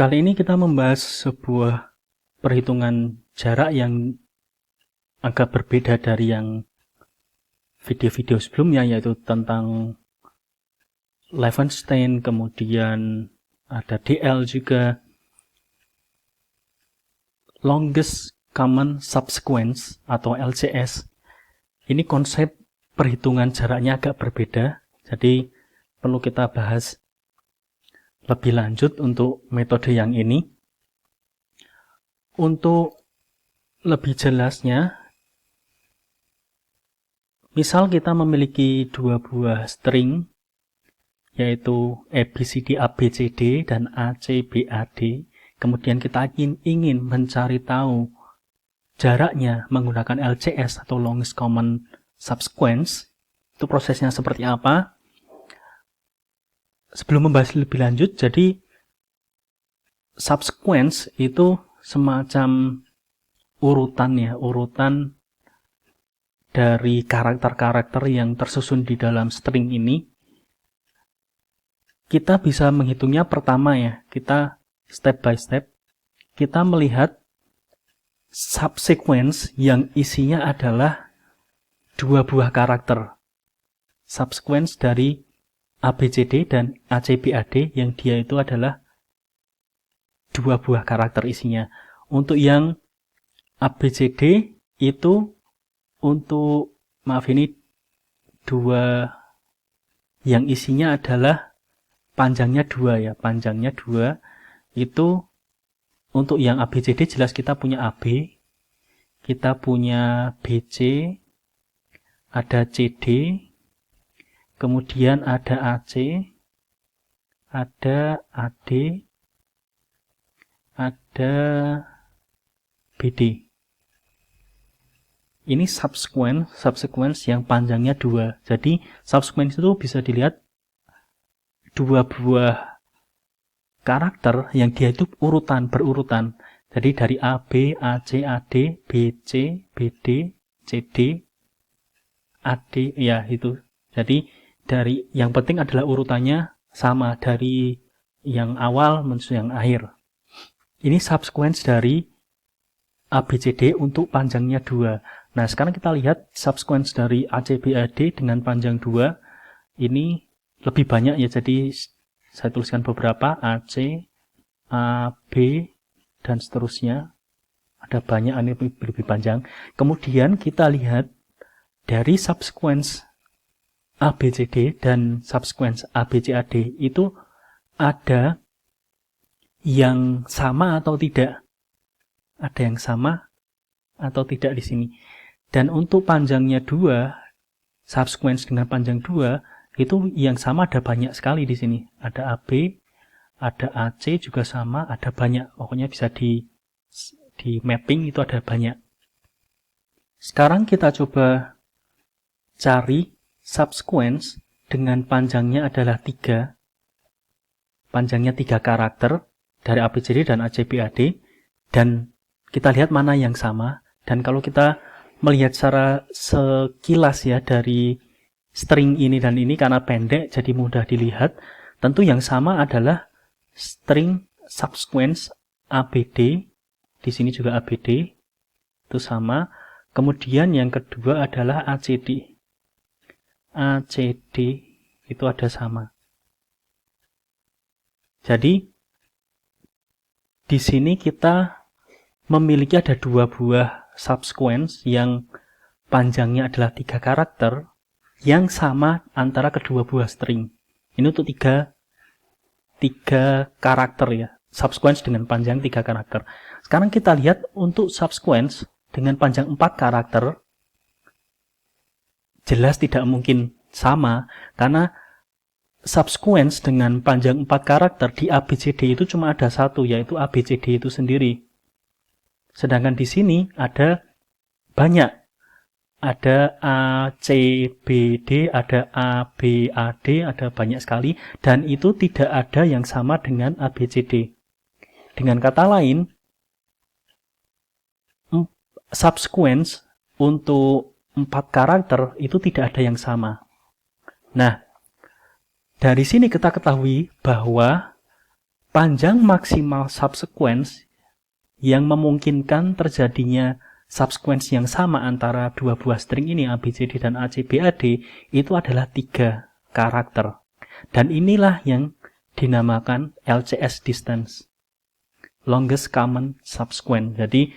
Kali ini kita membahas sebuah perhitungan jarak yang agak berbeda dari yang video-video sebelumnya, yaitu tentang Levenshtein, kemudian ada DL juga. Longest Common Subsequence atau LCS. Ini konsep perhitungan jaraknya agak berbeda, jadi perlu kita bahas lebih lanjut untuk metode yang ini. Untuk lebih jelasnya, misal kita memiliki dua buah string, yaitu ABCD ABCD dan ACBAD. Kemudian kita ingin mencari tahu jaraknya menggunakan LCS atau Longest Common Subsequence. Itu prosesnya seperti apa? Sebelum membahas lebih lanjut, jadi subsequence itu semacam urutan ya, urutan dari karakter-karakter yang tersusun di dalam string ini. Kita bisa menghitungnya pertama ya, kita step by step. Kita melihat subsequence yang isinya adalah dua buah karakter. Subsequence dari ABCD dan ACBAD yang dia itu adalah dua buah karakter isinya. Untuk yang ABCD itu ini dua yang isinya adalah panjangnya 2 ya, panjangnya 2. Itu untuk yang ABCD jelas kita punya AB, kita punya BC, ada CD, kemudian ada AC, ada AD, ada BD. Ini subsequence yang panjangnya 2. Jadi subsequence itu bisa dilihat dua buah karakter yang dia itu berurutan. Jadi dari AB, AC, AD, BC, BD, CD, AD, ya itu. Jadi dari yang penting adalah urutannya sama dari yang awal menuju yang akhir. Ini subsequence dari ABCD untuk panjangnya 2. Nah, sekarang kita lihat subsequence dari ACBAD dengan panjang 2. Ini lebih banyak ya, jadi saya tuliskan beberapa, AC, AB, dan seterusnya. Ada banyak, ini lebih panjang. Kemudian kita lihat dari subsequence ABCD dan subsequence ABCAD itu ada yang sama atau tidak. Ada yang sama atau tidak di sini. Dan untuk panjangnya 2, subsequence dengan panjang 2, itu yang sama ada banyak sekali di sini. Ada AB, ada AC juga sama, ada banyak. Pokoknya bisa di mapping itu ada banyak. Sekarang kita coba cari subsequence dengan panjangnya adalah 3. Panjangnya 3 karakter dari ABCD dan ACBAD. Dan kita lihat mana yang sama. Dan kalau kita melihat secara sekilas ya dari string ini dan ini karena pendek jadi mudah dilihat, tentu yang sama adalah string subsequence ABD. Di sini juga ABD itu sama. Kemudian yang kedua adalah ACD. ACD itu ada sama. Jadi di sini kita memiliki ada dua buah subsequence yang panjangnya adalah 3 karakter yang sama antara kedua buah string. Ini untuk 3 karakter ya. Subsequence dengan panjang 3 karakter. Sekarang kita lihat untuk subsequence dengan panjang 4 karakter. Jelas tidak mungkin sama, karena subsequence dengan panjang 4 karakter di ABCD itu cuma ada satu, yaitu ABCD itu sendiri. Sedangkan di sini ada banyak. Ada ACBD, ada ABAD, ada banyak sekali. Dan itu tidak ada yang sama dengan ABCD. Dengan kata lain, subsequence untuk 4 karakter itu tidak ada yang sama. Nah, dari sini kita ketahui bahwa panjang maksimal subsequence yang memungkinkan terjadinya subsequence yang sama antara dua buah string ini ABCD dan ACBAD itu adalah 3 karakter. Dan inilah yang dinamakan LCS distance, longest common subsequence. Jadi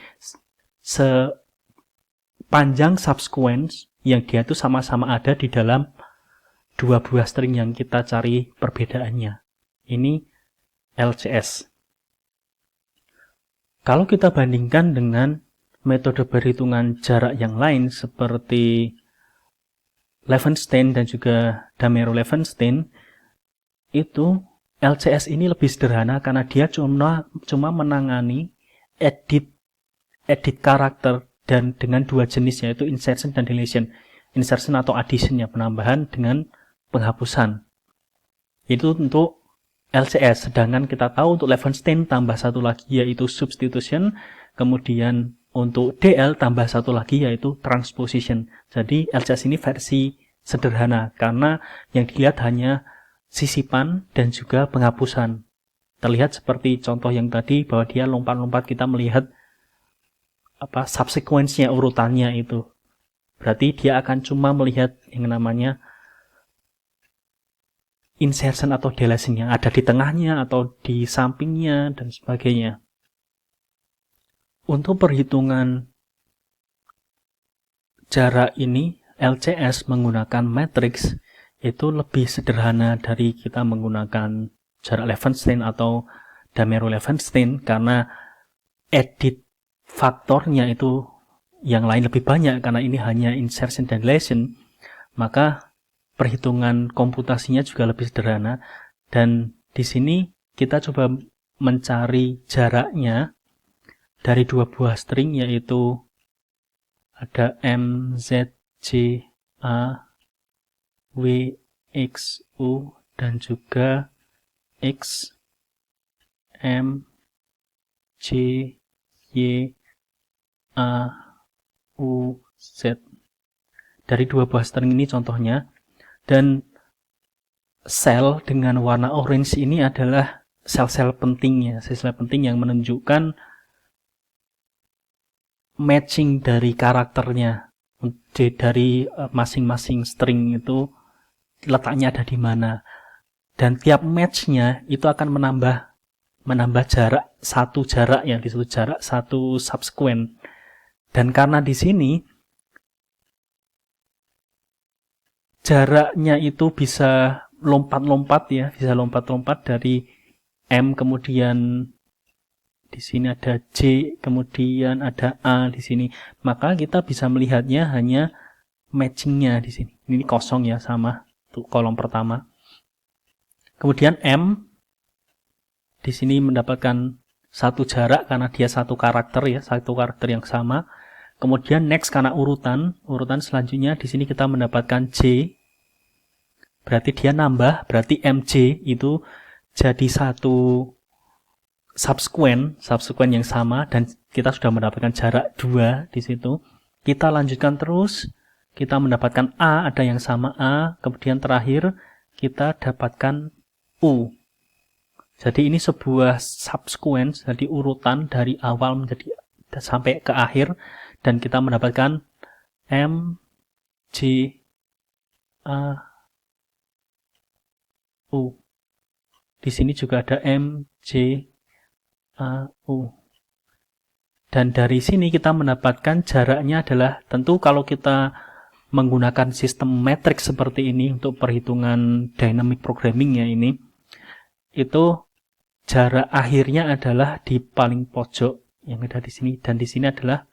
sepanjang subsequence yang dia itu sama-sama ada di dalam dua buah string yang kita cari perbedaannya. Ini LCS. Kalau kita bandingkan dengan metode perhitungan jarak yang lain seperti Levenshtein dan juga Damero-Levenshtein, itu LCS ini lebih sederhana karena dia cuma menangani edit karakter dan dengan dua jenis, yaitu insertion dan deletion. Insertion atau addition ya, penambahan, dengan penghapusan. Itu untuk LCS. Sedangkan kita tahu untuk Levenshtein tambah satu lagi yaitu substitution, kemudian untuk DL tambah satu lagi yaitu transposition. Jadi LCS ini versi sederhana karena yang dilihat hanya sisipan dan juga penghapusan. Terlihat seperti contoh yang tadi bahwa dia lompat-lompat, kita melihat subsequence-nya, urutannya itu. Berarti dia akan cuma melihat yang namanya insertion atau deletion yang ada di tengahnya atau di sampingnya dan sebagainya. Untuk perhitungan jarak ini, LCS menggunakan matriks itu lebih sederhana dari kita menggunakan jarak Levenshtein atau Damero-Levenshtein karena edit faktornya itu yang lain lebih banyak karena ini hanya insertion dan deletion, maka perhitungan komputasinya juga lebih sederhana. Dan di sini kita coba mencari jaraknya dari dua buah string, yaitu ada M, Z, J, A, W, X, U, dan juga X, M, J, Y, A, U, Z. Dari dua buah string ini contohnya. Dan sel dengan warna orange ini adalah sel-sel pentingnya, sel-sel penting yang menunjukkan matching dari karakternya, dari masing-masing string itu letaknya ada di mana. Dan tiap matchnya itu akan menambah jarak, satu jarak yang disebut jarak satu subsequent. Dan karena di sini jaraknya itu bisa lompat-lompat ya, bisa lompat-lompat dari M, kemudian di sini ada J, kemudian ada A di sini. Maka kita bisa melihatnya hanya matchingnya di sini. Ini kosong ya, sama tuh kolom pertama. Kemudian M di sini mendapatkan satu jarak karena dia satu karakter ya, satu karakter yang sama. Kemudian next karena urutan selanjutnya di sini kita mendapatkan J. Berarti dia nambah, berarti MJ itu jadi satu subsequent yang sama dan kita sudah mendapatkan jarak 2 di situ. Kita lanjutkan terus, kita mendapatkan A, ada yang sama A, kemudian terakhir kita dapatkan U. Jadi ini sebuah subsequence, jadi urutan dari awal menjadi sampai ke akhir, dan kita mendapatkan M, J, A, U. Di sini juga ada M, J, A, U. Dan dari sini kita mendapatkan jaraknya adalah, tentu kalau kita menggunakan sistem matriks seperti ini untuk perhitungan dynamic programming ya ini, itu jarak akhirnya adalah di paling pojok yang ada di sini, dan di sini adalah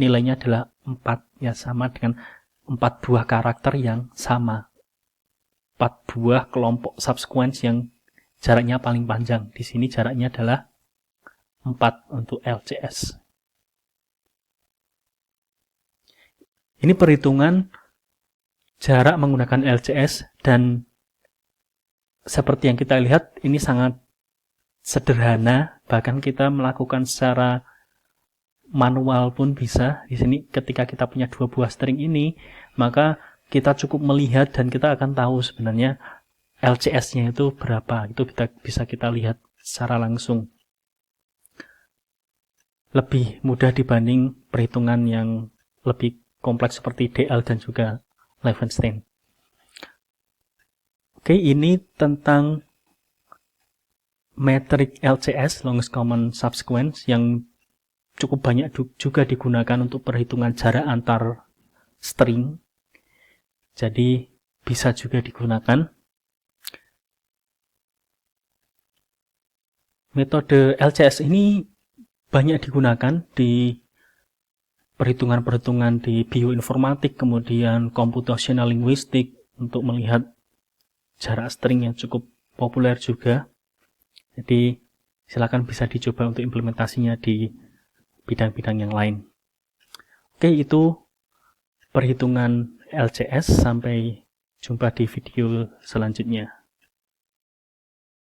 nilainya adalah 4 ya, sama dengan 4 buah karakter yang sama, 4 buah kelompok subsequence yang jaraknya paling panjang. Di sini jaraknya adalah 4 untuk LCS. Ini perhitungan jarak menggunakan LCS, dan seperti yang kita lihat ini sangat sederhana, bahkan kita melakukan secara manual pun bisa. Di sini ketika kita punya 2 buah string ini, maka kita cukup melihat dan kita akan tahu sebenarnya LCS-nya itu berapa. Itu bisa kita lihat secara langsung. Lebih mudah dibanding perhitungan yang lebih kompleks seperti DL dan juga Levenshtein. Oke, ini tentang metrik LCS, longest common subsequence, yang cukup banyak juga digunakan untuk perhitungan jarak antar string. Jadi bisa juga digunakan. Metode LCS ini banyak digunakan di perhitungan-perhitungan di bioinformatik, kemudian computational linguistik untuk melihat jarak string yang cukup populer juga. Jadi silakan bisa dicoba untuk implementasinya di bidang-bidang yang lain. Oke, itu perhitungan LCS. Sampai jumpa di video selanjutnya.